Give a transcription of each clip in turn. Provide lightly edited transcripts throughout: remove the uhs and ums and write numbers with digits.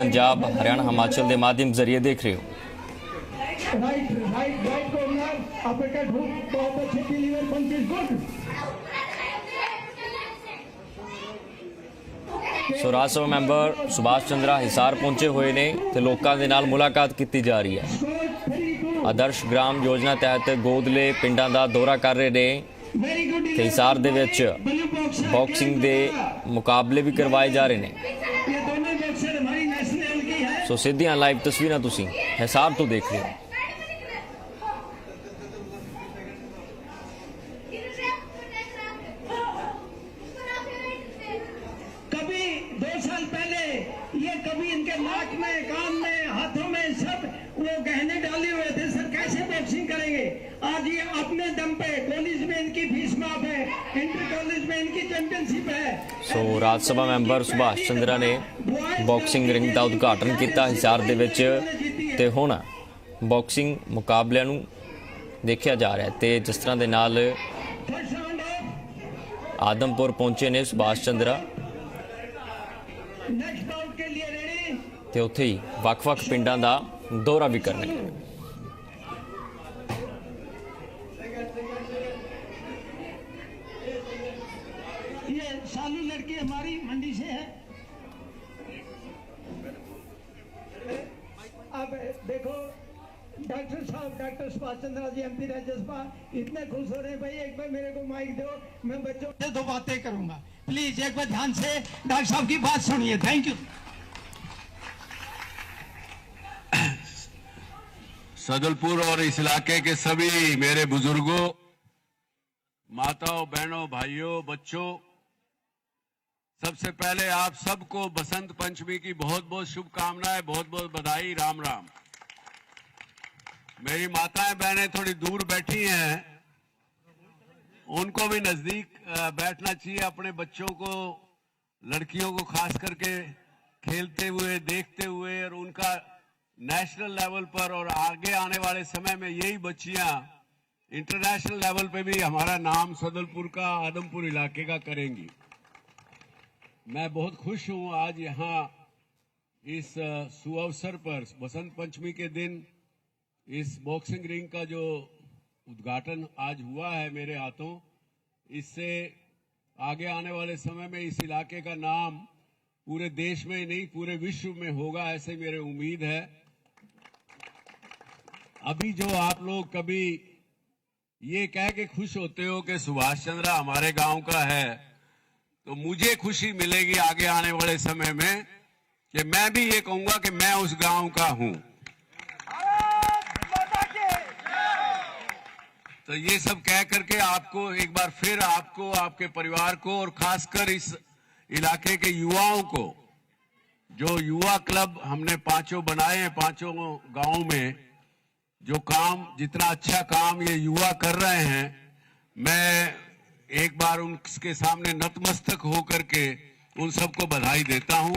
पंजाब हरियाणा हिमाचल के माध्यम जरिए देख रहे हो। Right right right corner uppercut hook बहुत अच्छे deliver punch is good. So Raj Sabha member Subhash Chandra Hisar पहुंचे हुए ने ते लोकां दे नाल मुलाकात की जा रही है। आदर्श ग्राम योजना तहत गोदले पिंडां दा दौरा कर रहे ने ते हिसार दे विच बॉक्सिंग दे मुकाबले भी करवाए जा रहे हैं। सो सीधियां लाइव तस्वीरां तुसीं हिसार तो देख रहे हो। कभी 2 साल पहले ये कभी इनके नाक में, कान में, हाथों में सब वो गहने डाले हुए थे। सर कैसे बॉक्सिंग करेंगे? आज ये अपने दम पे कॉलेज में इनकी फीस माफ है, इंटर कॉलेज में इनकी चैंपियनशिप है। सो राज सभा मैंबर सुभाष चंद्रा ने बॉक्सिंग रिंग का उद्घाटन किया हिसार दे विच ते हुण बॉक्सिंग मुकाबलिਆਂ ਨੂੰ देखा जा रहा है। तो जिस तरह के नाल आदमपुर पहुंचे ने सुभाष चंद्रा ते उत्थे ही वख-वख पिंडां दा दौरा भी करने। ये सालू लड़की हमारी मंडी से है। अब देखो डॉक्टर साहब, डॉक्टर सुभाष चंद्रा जी एमपी राज्यसभा इतने खुश हो रहे हैं। भाई एक बार मेरे को माइक दो, मैं बच्चों से 2 बातें करूंगा। प्लीज एक बार ध्यान से डॉक्टर साहब की बात सुनिए। Thank you. सदलपुर और इस इलाके के सभी मेरे बुजुर्गों, माताओं, बहनों, भाइयों, बच्चों, सबसे पहले आप सबको बसंत पंचमी की बहुत बहुत शुभकामनाएं, बहुत बहुत बधाई, राम राम। मेरी माताएं बहनें थोड़ी दूर बैठी हैं, उनको भी नजदीक बैठना चाहिए। अपने बच्चों को, लड़कियों को खास करके खेलते हुए देखते हुए, और उनका नेशनल लेवल पर और आगे आने वाले समय में यही बच्चियां इंटरनेशनल लेवल पे भी हमारा नाम सदलपुर का, आदमपुर इलाके का करेंगी। मैं बहुत खुश हूं आज यहाँ इस सुअवसर पर बसंत पंचमी के दिन इस बॉक्सिंग रिंग का जो उद्घाटन आज हुआ है मेरे हाथों, इससे आगे आने वाले समय में इस इलाके का नाम पूरे देश में ही नहीं पूरे विश्व में होगा, ऐसे मेरे उम्मीद है। अभी जो आप लोग कभी ये कह के खुश होते हो कि सुभाष चंद्रा हमारे गांव का है, तो मुझे खुशी मिलेगी आगे आने वाले समय में कि मैं भी ये कहूंगा कि मैं उस गांव का हूं। तो ये सब कह करके आपको एक बार फिर आपको, आपके परिवार को और खासकर इस इलाके के युवाओं को, जो युवा क्लब हमने 5 बनाए हैं, 5 गांव में जो काम, जितना अच्छा काम ये युवा कर रहे हैं, मैं एक बार उनके सामने नतमस्तक होकर के उन सबको बधाई देता हूं।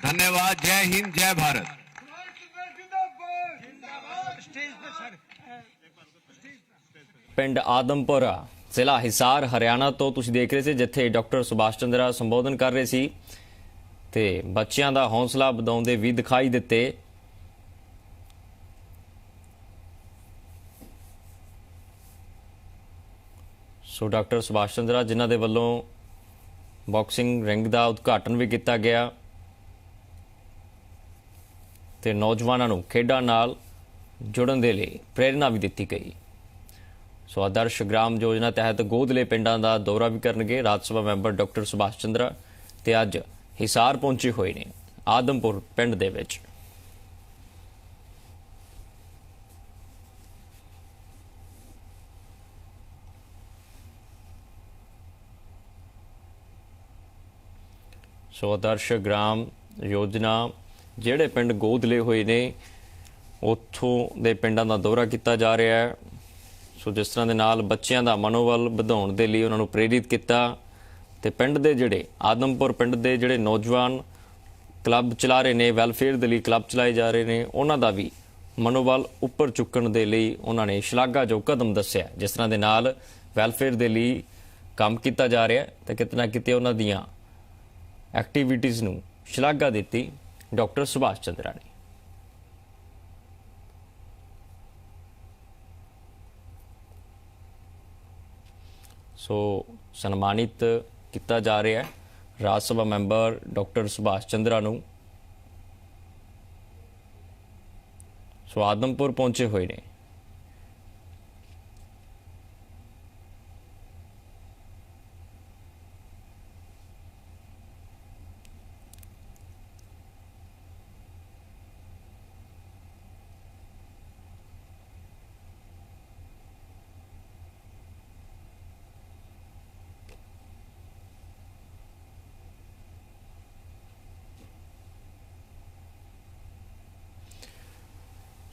धन्यवाद। जय हिंद, जय भारत। पिंड आदमपुर जिला हिसार हरियाणा तो तुसीं देख रहे थे, जिथे डॉक्टर सुभाष चंद्रा संबोधन कर रहे सी ते बच्चियां दा हौसला वधाउंदे भी दिखाई दिते। सो डॉक्टर सुभाष चंद्रा जिन्हां दे वल्लों बॉक्सिंग रिंग का उद्घाटन भी किया गया ते नौजवानों नूं खेडां नाल जुड़न दे लई प्रेरणा भी दी गई। सो आदर्श ग्राम योजना तहत गोदले पिंडां का दौरा भी करनगे राज सभा मैंबर डॉक्टर सुभाष चंद्रा ते अज हिसार पहुंचे हुए ने आदमपुर पिंड दे विच। सो आदर्श ग्राम योजना जिहड़े पिंड गोद लए हुए ने उत्थों दे पिंडां दा दौरा किया जा रहा है। सो जिस तरह के नाल बच्चों का मनोबल ਵਧਾਉਣ ਦੇ ਲਈ उन्होंने प्रेरित किया ते पिंड दे जिहड़े आदमपुर पिंड दे जिहड़े नौजवान क्लब चला रहे ने, वैलफेयर दे लई क्लब चलाए जा रहे ने, उन्हां दा भी मनोबल उपर चुकण दे लई उन्होंने शलाघा जो कदम दस्सिया। जिस तरह के नाल वैलफेयर दे लई काम किया जा रहा है तो किते ना किते उन्हां दीआं एक्टिविटीज़ नूं शलाघा दित्ती डॉक्टर सुभाष चंद्रा ने। सो सन्मानित किया जा रहा है राज सभा मैंबर डॉक्टर सुभाष चंद्रा नूं। सो आदमपुर पहुंचे हुए ने।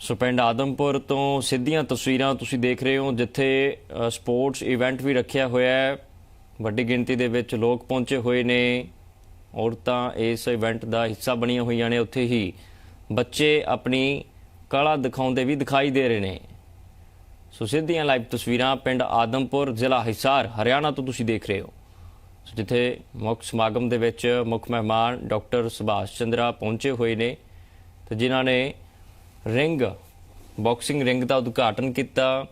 सो पिंड आदमपुर तो सीधियां तस्वीरां तुसीं देख रहे हो जिथे स्पोर्ट्स इवेंट भी रखा होया है। वड्डी गिणती दे विच लोग पहुंचे हुए ने। औरतां इस इवेंट का हिस्सा बणियां होईयां ने। उत्थे ही बच्चे अपनी कला दिखाउंदे भी दिखाई दे रहे ने। सो सीधियां लाइव तस्वीरां पिंड आदमपुर जिला हिसार हरियाणा तो तुसीं देख रहे हो जिथे मुख समागम दे विच मुख मेहमान डॉक्टर सुभाष चंद्रा पहुंचे हुए ने ते जिन्हां ने रिंग बॉक्सिंग रिंग का उद्घाटन किया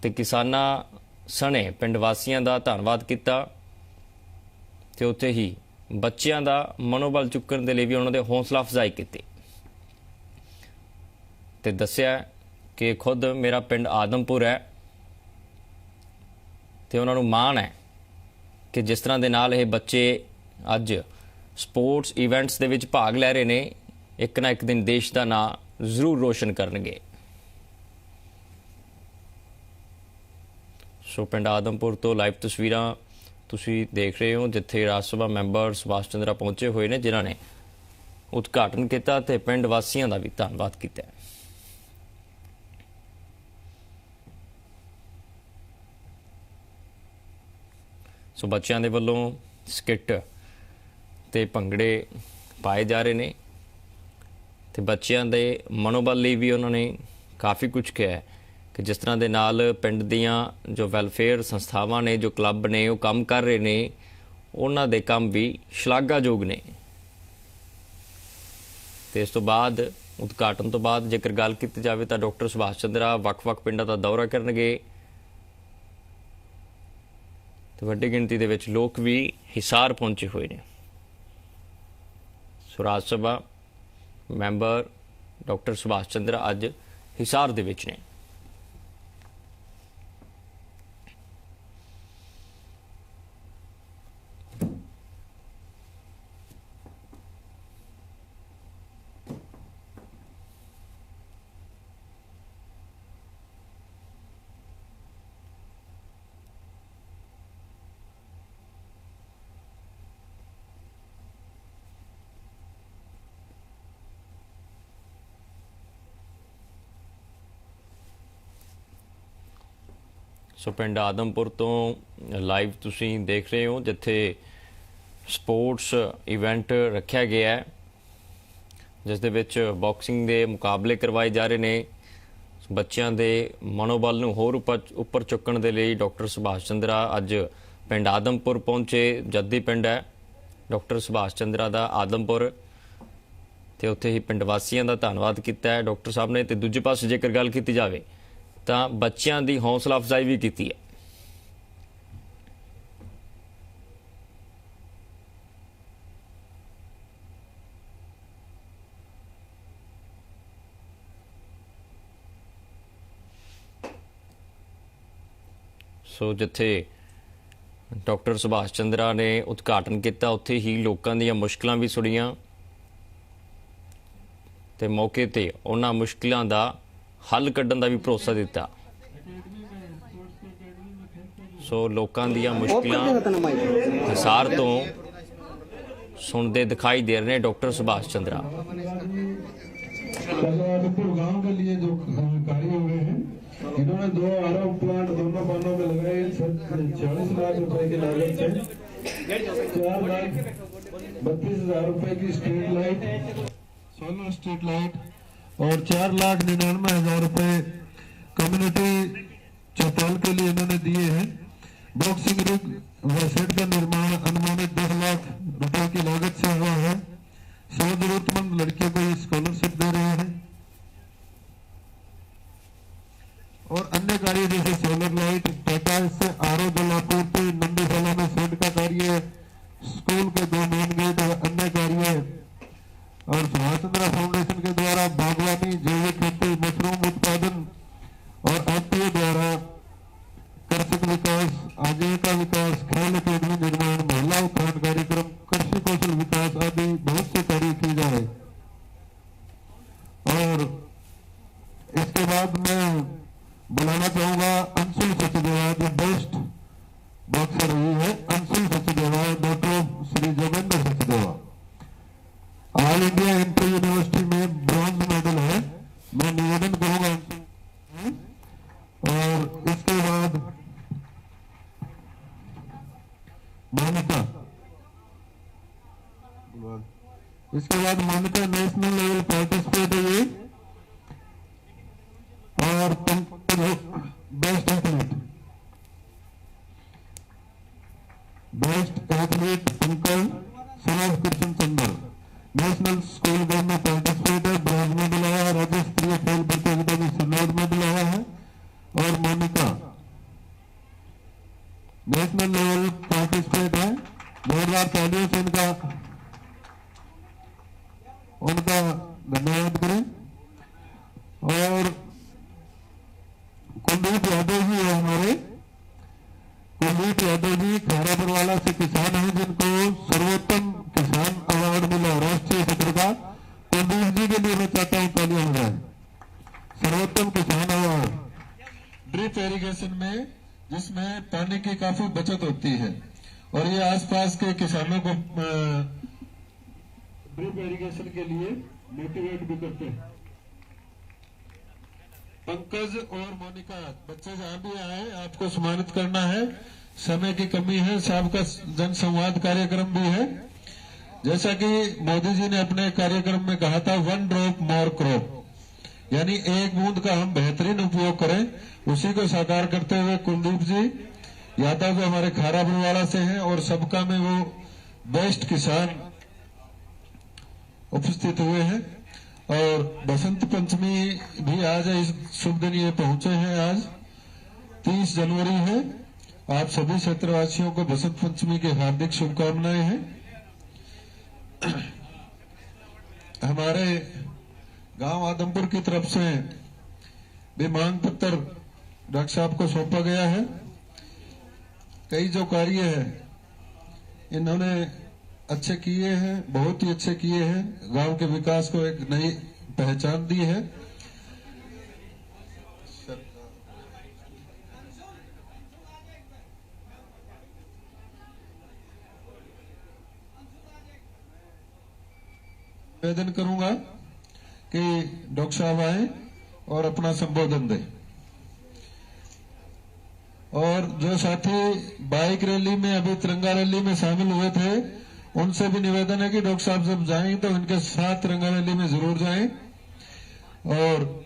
ते किसानां सने पिंड वासियों का धन्नवाद किया ते उत्थे ही बच्चों का मनोबल चुकण दे लई भी उन्होंने हौसला अफजाई की ते दस्सिया कि खुद मेरा पिंड आदमपुर है ते उन्होंने माण है कि जिस तरह के नाल ये बच्चे अज स्पोर्ट्स इवेंट्स दे विच भाग लै रहे ने एक ना एक दिन देश का नाम जरूर रोशन करनगे। सो पिंड आदमपुर तो लाइव तस्वीरां तुसीं देख रहे हो जिथे राज सभा मैंबर सुभाष चंद्रा पहुंचे हुए ने जिन्होंने उद्घाटन किया ते पिंड वासियों का भी धन्नवाद किया। सो बच्चों के वलों स्किट ते भंगड़े पाए जा रहे हैं तो बच्चों के मनोबल लिए भी उन्होंने काफ़ी कुछ कहा है कि जिस तरह के नाल पिंड दियां जो वैलफेयर संस्थावां ने जो क्लब ने वो काम कर रहे हैं उन्हां दे काम भी शलाघायोग ने। तो इस तो बाद उद्घाटन तो बाद जेकर गल की जाए तो डॉक्टर सुभाष चंद्रा वक्-वक् पिंडां दा दौरा करनगे तो वड्डी गिणती दे विच लोग भी हिसार पहुंचे हुए हैं। सो राज सभा मैंबर डॉक्टर सुभाष चंद्रा अज हिसार दे विच ने। सो पिंड आदमपुर तो लाइव तुसीं देख रहे हो जिथे स्पोर्ट्स इवेंट रखा गया है जिस दे विच बॉक्सिंग के मुकाबले करवाए जा रहे हैं। बच्चों के मनोबल नूं होर उपर चुकण दे लई डॉक्टर सुभाष चंद्रा अज पिंड आदमपुर पहुंचे। जद्दी पिंड है डॉक्टर सुभाष चंद्रा दा आदमपुर ते उत्थे ही पिंड वासियों का धन्नवाद किया डॉक्टर साहब ने। ते दूजे पासे जेकर गल की जाए तो बच्चों की हौसला अफजाई भी की है। सो जिथे डॉक्टर सुभाष चंद्रा ने उद्घाटन किया उत्थे ही लोगों दी मुश्किलां भी सुनियां ते मौके ते उन्हां मुश्किलां दा हल कड्ढण दा भी भरोसा दिता। सो लोगों दी मुश्किलां हिसार तो सुनते दिखाई दे रहे हैं डॉक्टर सुभाष चंद्रा। गांव के लिए जो कार्य हुए हैं इन्होंने 2 आरओ प्लांट दोनों बानों में लगाए 40 लाख रुपए की लागत से 4,32,000 रुपए की street light solar street light और 4,99,000 रुपए कम्युनिटी चौपाल के लिए इन्होंने दिए हैं। बॉक्सिंग रिंग व सेट का निर्माण अनुमानित 10 लाख रुपए की लागत से हुआ है। 100 जरूरतमंद लड़कियों को ये स्कॉलरशिप दे रहे हैं। और अन्य कार्य जैसे सोलर लाइट, टाटा से आरओ जल आपूर्ति, नंदीशाला में शेड का कार्य, स्कूल के 2 मेन गेट, अन्य कार्य। और सुभाष चंद्र फाउंडेशन के द्वारा बागवानी, जैविक खेती, मशरूम उत्पादन और एफपीओ द्वारा कृषक विकास, आजीविका विकास, खेल अकेडमी निर्माण, महिला उत्थान कार्यक्रम, कृषि कौशल विकास आदि बहुत से कार्य किए जा रहे। और इसके बाद मैं बुलाना चाहूंगा अंशुल सचदेवा, जो बेस्ट बॉक्सर रही है। Anshul Sachdeva, doctor Shri Jogendra Sachdeva, all India inter university में ब्रॉन्ज मेडल है। मैं निवेदन करूंगा। और इसके बाद मोनिका, नेशनल लेवल पार्टिसिपेट हुई। और बेस्ट एथलीट पंकज सुरेश कृष्ण चंद्र, नेशनल स्कूल गेम में पार्टिसिपेट है, ब्रॉन्ज मेडल आया। राज्य स्तरीय खेल प्रतियोगिता में सिल्वर मेडल आया है। और मोनिका नेशनल लेवल पार्टिसिपेट है। 2024 से उनका धन्यवाद करें। और कुलदीप यादव जी है हमारे। कुलदीप यादव जी खैरापुरवाला से किसान हैं, जिनको सर्वोत्तम किसान अवार्ड मिला राष्ट्रीय सत्र का। कुलदीप जी के लिए मैं चाहता हूं तालियां हो जाए। सर्वोत्तम किसान अवार्ड ड्रिप इरिगेशन में, जिसमें पानी की काफी बचत होती है और ये आसपास के किसानों को ड्रिप इरिगेशन के लिए मोटिवेट भी करते हैं। पंकज और मोनिका, बच्चे जहां भी आए आपको सम्मानित करना है। समय की कमी है, साहब का जन संवाद कार्यक्रम भी है। जैसा कि मोदी जी ने अपने कार्यक्रम में कहा था, 1 ड्रॉप मोर क्रॉप, यानी एक बूंद का हम बेहतरीन उपयोग करें, उसी को साकार करते हुए कुलदीप जी यादव जो हमारे खारापुरवाड़ा से हैं और सबका में वो बेस्ट किसान उपस्थित हुए हैं। और बसंत पंचमी भी आज है, इस शुभ दिन ये पहुंचे हैं। आज 30 जनवरी है। आप सभी क्षेत्रवासियों को बसंत पंचमी की हार्दिक शुभकामनाएं हैं। हमारे गांव आदमपुर की तरफ से भी मांग पत्र डॉक्टर साहब को सौंपा गया है। कई जो कार्य है इन्होंने अच्छे किए हैं, बहुत ही अच्छे किए हैं। गांव के विकास को एक नई पहचान दी है। निवेदन करूंगा कि डॉक्टर साहब आए और अपना संबोधन दें। और जो साथी बाइक रैली में, अभी तिरंगा रैली में शामिल हुए थे, उनसे भी निवेदन है कि डॉक्टर साहब जब जाएं तो इनके साथ तिरंगा रैली में जरूर जाएं। और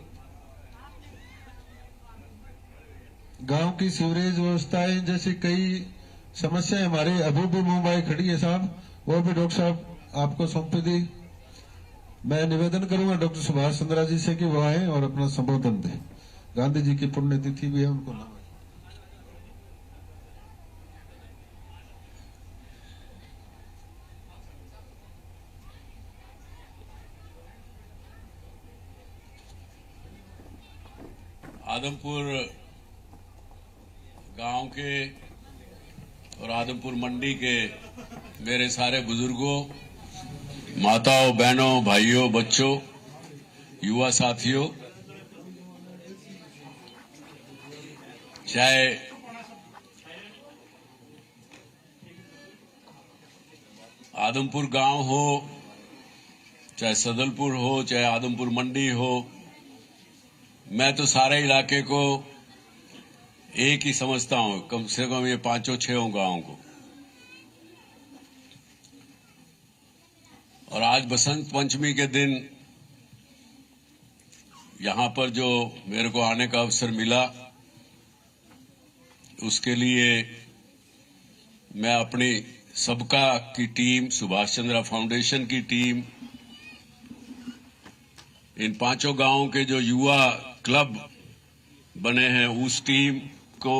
गांव की सीवरेज व्यवस्थाएं जैसी कई समस्याएं हमारी अभी भी मुंबई खड़ी है साहब, वो भी डॉक्टर साहब आपको सौंपी दी। मैं निवेदन करूंगा डॉक्टर सुभाष चंद्रा जी से कि वो आए और अपना संबोधन दें। गांधी जी की पुण्यतिथि भी है, उनको नाम आदमपुर गांव के और आदमपुर मंडी के मेरे सारे बुजुर्गों, माताओं, बहनों, भाइयों, बच्चों, युवा साथियों, चाहे आदमपुर गांव हो, चाहे सदलपुर हो, चाहे आदमपुर मंडी हो, मैं तो सारे इलाके को एक ही समझता हूं, कम से कम ये 5-6 गांवों को। और आज बसंत पंचमी के दिन यहां पर जो मेरे को आने का अवसर मिला, उसके लिए मैं अपनी सबका की टीम, सुभाष चंद्रा फाउंडेशन की टीम इन 5 गांवों के जो युवा क्लब बने हैं उस टीम को,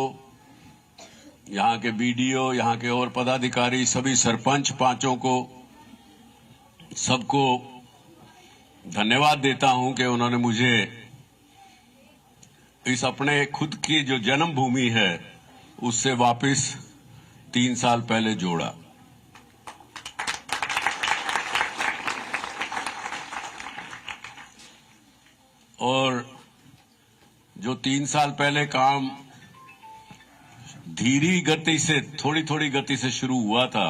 यहाँ के बीडीओ, यहाँ के और पदाधिकारी, सभी सरपंच 5 को, सबको धन्यवाद देता हूं कि उन्होंने मुझे इस अपने खुद की जो जन्मभूमि है उससे वापस 3 साल पहले जोड़ा। और जो 3 साल पहले काम धीरी गति से, थोड़ी थोड़ी गति से शुरू हुआ था,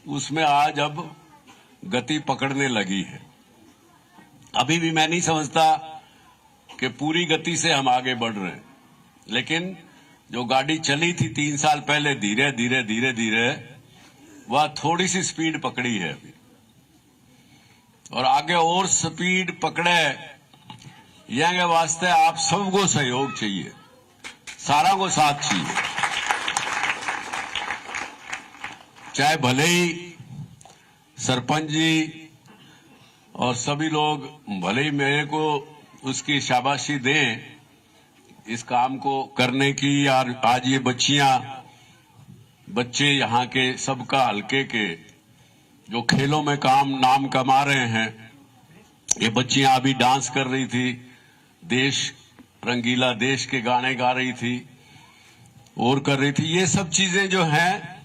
उसमें आज अब गति पकड़ने लगी है। अभी भी मैं नहीं समझता कि पूरी गति से हम आगे बढ़ रहे हैं, लेकिन जो गाड़ी चली थी 3 साल पहले धीरे धीरे धीरे धीरे, वह थोड़ी सी स्पीड पकड़ी है अभी, और आगे और स्पीड पकड़े ये वास्ते आप सबको सहयोग चाहिए, सारा को साथ चाहिए। चाहे भले ही सरपंच जी और सभी लोग भले ही मेरे को उसकी शाबाशी दें इस काम को करने की, और आज ये बच्चे यहाँ के सबका हल्के के जो खेलों में नाम कमा रहे हैं, ये बच्चियां अभी डांस कर रही थी, देश रंगीला देश के गाने गा रही थी और कर रही थी। ये सब चीजें जो हैं,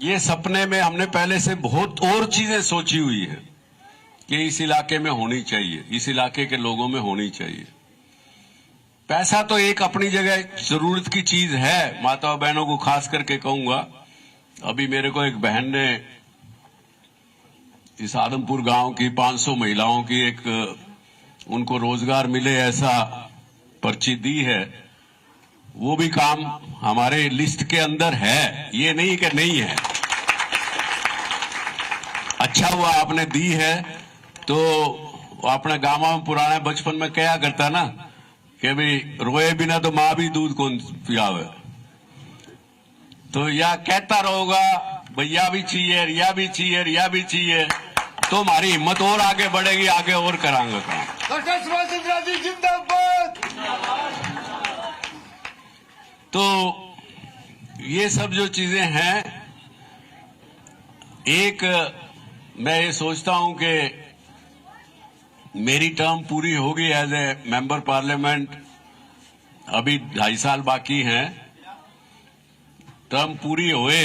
ये सपने में हमने पहले से बहुत और चीजें सोची हुई है कि इस इलाके में होनी चाहिए, इस इलाके के लोगों में होनी चाहिए। पैसा तो एक अपनी जगह जरूरत की चीज है, माताओं बहनों को खास करके कहूंगा। अभी मेरे को एक बहन ने इस आदमपुर गांव की 500 महिलाओं की एक उनको रोजगार मिले ऐसा पर्ची दी है, वो भी काम हमारे लिस्ट के अंदर है, ये नहीं कि नहीं है। अच्छा हुआ आपने दी है। तो अपने गांव में पुराने बचपन में क्या करता ना कि भाई रोए बिना तो माँ भी दूध कौन पियावे, तो या कहता रहोगा भैया भी चाहिए, रिया भी चाहिए, रिया भी चाहिए, तो हमारी हिम्मत और आगे बढ़ेगी, आगे और करांगे काम। डॉक्टर सुभाष चंद्र जी जिंदाबाद। तो ये सब जो चीजें हैं, एक मैं ये सोचता हूं कि मेरी टर्म पूरी होगी एज ए मेंबर पार्लियामेंट, अभी 2.5 साल बाकी हैं। टर्म पूरी हुए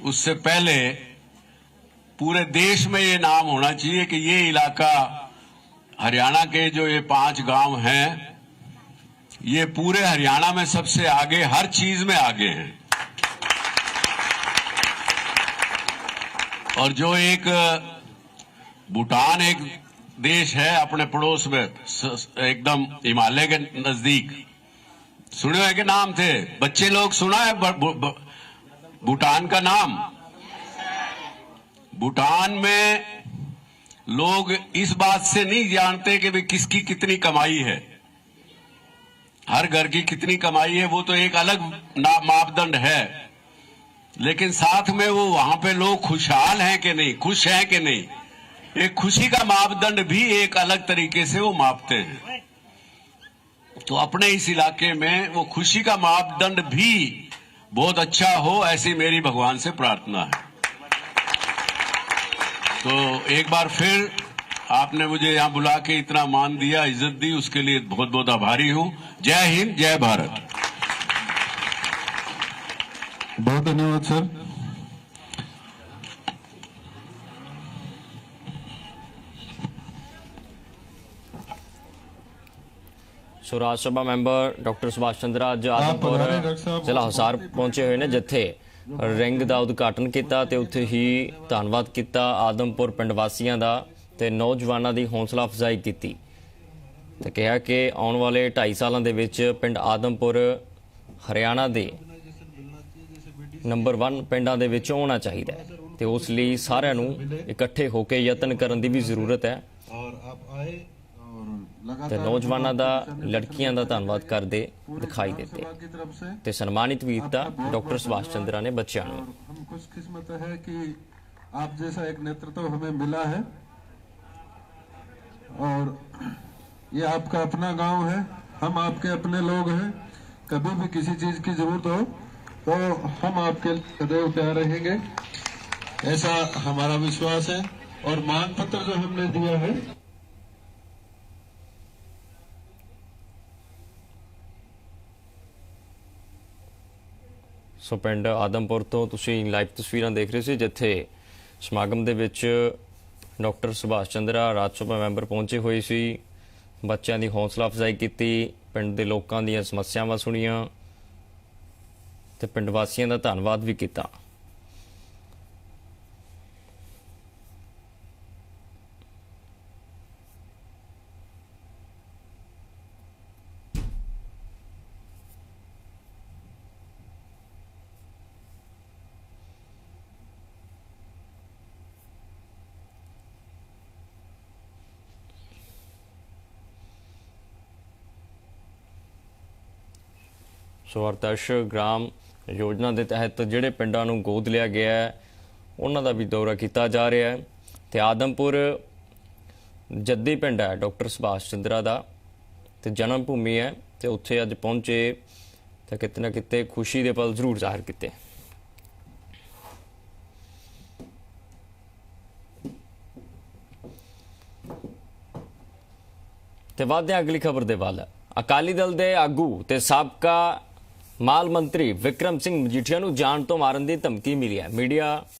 उससे पहले पूरे देश में ये नाम होना चाहिए कि ये इलाका, हरियाणा के जो ये 5 गांव हैं, ये पूरे हरियाणा में सबसे आगे, हर चीज में आगे हैं। और जो एक भूटान एक देश है अपने पड़ोस में, एकदम हिमालय के नजदीक, सुने है कि नाम थे बच्चे लोग, सुना है भूटान का नाम? भूटान में लोग इस बात से नहीं जानते कि भाई किसकी कितनी कमाई है, हर घर की कितनी कमाई है, वो तो एक अलग मापदंड है, लेकिन साथ में वो वहां पे लोग खुशहाल हैं कि नहीं, खुश हैं कि नहीं, एक खुशी का मापदंड भी एक अलग तरीके से वो मापते हैं। तो अपने इस इलाके में वो खुशी का मापदंड भी बहुत अच्छा हो, ऐसी मेरी भगवान से प्रार्थना है। तो एक बार फिर आपने मुझे यहां बुला के इतना मान दिया, इज्जत दी, उसके लिए बहुत बहुत आभारी हूं। जय हिंद, जय भारत। बहुत धन्यवाद सर। ਸੋ ਰਾਜ ਸਭਾ ਮੈਂਬਰ ਡਾਕਟਰ ਸੁਭਾਸ਼ ਚੰਦਰ ਅੱਜ ਆਦਮਪੁਰ ਜ਼ਿਲ੍ਹਾ ਹਿਸਾਰ ਪਹੁੰਚੇ ਹੋਏ ਨੇ, ਜਿੱਥੇ ਰਿੰਗ ਦਾ ਉਦਘਾਟਨ ਕੀਤਾ ਤੇ ਉੱਥੇ ਹੀ ਧੰਨਵਾਦ ਕੀਤਾ ਆਦਮਪੁਰ ਪਿੰਡ ਵਾਸੀਆਂ ਦਾ ਤੇ ਨੌਜਵਾਨਾਂ ਦੀ ਹੌਸਲਾ ਅਫਜ਼ਾਈ ਕੀਤੀ ਤੇ ਕਿਹਾ ਕਿ ਆਉਣ ਵਾਲੇ 2.5 ਸਾਲਾਂ ਦੇ ਵਿੱਚ ਪਿੰਡ ਆਦਮਪੁਰ ਹਰਿਆਣਾ ਦੇ ਨੰਬਰ 1 ਪਿੰਡਾਂ ਦੇ ਵਿੱਚ ਆਉਣਾ ਚਾਹੀਦਾ ਹੈ ਤੇ ਉਸ ਲਈ ਸਾਰਿਆਂ ਨੂੰ ਇਕੱਠੇ ਹੋ ਕੇ ਯਤਨ ਕਰਨ ਦੀ ਵੀ ਜ਼ਰੂਰਤ ਹੈ। ਤੇ ਨੌਜਵਾਨਾਂ ਦਾ, ਲੜਕੀਆਂ ਦਾ ਧੰਨਵਾਦ ਕਰਦੇ ਦਿਖਾਈ ਦਿੱਤੇ ਤੇ ਸਨਮਾਨਿਤ ਵੀ ਕੀਤਾ ਡਾਕਟਰ ਸੁਭਾਸ਼ ਚੰद्रा ने बच्चों को। हम खुशकिस्मत है कि आप जैसा एक नेतृत्व हमें मिला है ये आपका अपना गांव है, हम आपके अपने लोग हैं। कभी भी किसी चीज की जरूरत हो तो हम आपके सदैव तैयार रहेंगे, ऐसा हमारा विश्वास है। और मांग पत्र जो हमने दिया है, ਸੋ ਪਿੰਡ ਆਦਮਪੁਰ ਤੋਂ ਤੁਸੀਂ ਲਾਈਵ ਤਸਵੀਰਾਂ ਦੇਖ ਰਹੇ ਸੀ, ਜਿੱਥੇ ਸਮਾਗਮ ਦੇ ਵਿੱਚ ਡਾਕਟਰ ਸੁਭਾਸ਼ ਚੰਦਰਾ ਰਾਜ ਸਭਾ ਮੈਂਬਰ ਪਹੁੰਚੇ ਹੋਏ ਸੀ। ਬੱਚਿਆਂ ਦੀ ਹੌਸਲਾ ਅਫਜ਼ਾਈ ਕੀਤੀ, ਪਿੰਡ ਦੇ ਲੋਕਾਂ ਦੀਆਂ ਸਮੱਸਿਆਵਾਂ ਸੁਣੀਆਂ ਤੇ ਪਿੰਡ ਵਾਸੀਆਂ ਦਾ ਧੰਨਵਾਦ ਵੀ ਕੀਤਾ। ਸੋ ਆਦਰਸ਼ ਗ੍ਰਾਮ ਯੋਜਨਾ ਦੇ ਤਹਿਤ ਜਿਹੜੇ ਪਿੰਡਾਂ ਨੂੰ ਗੋਦ ਲਿਆ ਗਿਆ ਹੈ ਉਹਨਾਂ ਦਾ ਵੀ ਦੌਰਾ ਕੀਤਾ ਜਾ ਰਿਹਾ ਹੈ ਤੇ ਆਦਮਪੁਰ ਜੱਦੀ ਪਿੰਡ ਹੈ ਡਾਕਟਰ ਸੁਭਾਸ਼ ਚੰਦਰਾ ਦਾ ਤੇ ਜਨਮ ਭੂਮੀ ਹੈ ਤੇ ਉੱਥੇ ਅੱਜ ਪਹੁੰਚੇ ਤਾਂ ਕਿਤੇ ਨਾ ਕਿਤੇ ਖੁਸ਼ੀ ਦੇ ਪਲ ਜ਼ਰੂਰ ਜ਼ਾਹਿਰ ਕੀਤੇ। ਤੇ ਵਧਦੇ ਹਾਂ ਅਗਲੀ ਖਬਰ ਦੇ ਵੱਲ। ਅਕਾਲੀ ਦਲ ਦੇ ਆਗੂ ਤੇ ਸਾਬਕਾ ਮਾਲ ਮੰਤਰੀ ਵਿਕਰਮ ਸਿੰਘ ਮਜੀਠੀਆ ਨੂੰ ਜਾਨ ਤੋਂ ਮਾਰਨ ਦੀ ਧਮਕੀ ਮਿਲੀ ਹੈ। ਮੀਡੀਆ